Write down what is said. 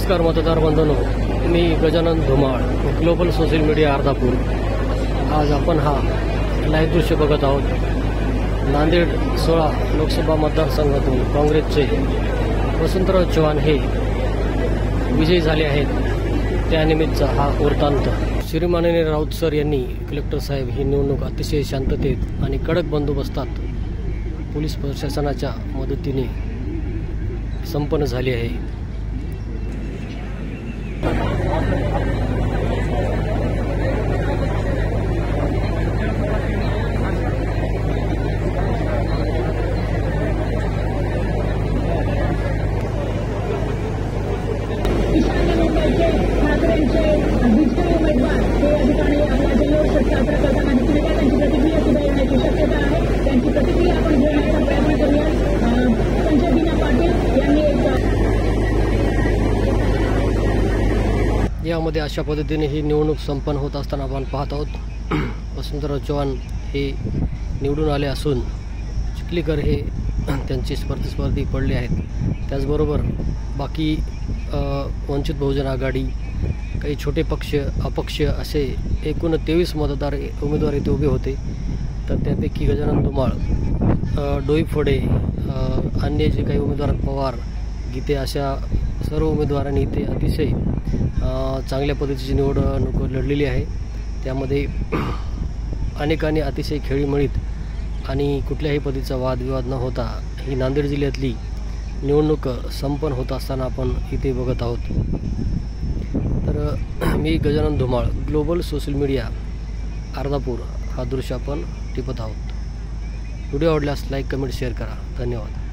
नमस्कार मतदार बंधूंनो, मी Gajanan Dhumal, global social media Ardhapur. आज आपण हा लाईव्ह दृश्य बघत आहोत। नांदेड 16 लोकसभा मतदारसंघातून काँग्रेसचे वसंतराव चव्हाण हे विजयी झाले आहेत। त्यानिमित्तचा हा वृत्तांत। श्रीमाननीय राऊत सर यांनी कलेक्टर साहेब ही निवडणूक अतिशय शांततेत आणि कडक बंदोबस्तात पोलीस प्रशासनाच्या मदतीने संपन्न झाली आहे। यामध्ये अशा पद्धतीने ही निवडणूक संपन्न होत असताना आपण पाहत आहोत। वसंतराव चव्हाण हे निवडून आले असून चिखलीकर हे त्यांचे प्रतिस्पर्धी पडले आहेत। त्याचबरोबर बाकी वंचित बहुजन आघाडी, काही छोटे पक्ष, अपक्ष असे एकूण 23 उमेदवार इथे उभे होते। तर त्यापैकी गजानन धुमाळ, डोईफोडे, अन्य जे काही उमेदवार, पवार, गीते अशा सर्व उमेदवारांनी इथे अतिशय चांगल्या पद्धतीची निवडणूक लढलेली आहे। त्यामध्ये अनेकांनी अतिशय खेळीमेळीत आणि कुठल्याही पद्धतीचा वादविवाद न होता ही नांदेड जिल्ह्यातली निवडणूक संपन्न होत असताना आपण इथे बघत आहोत। तर मी Gajanan Dhumal, global social media Ardhapur हा दृश्य आपण टिपत आहोत। व्हिडिओ आवडल्यास लाईक, कमेंट, शेअर करा। धन्यवाद।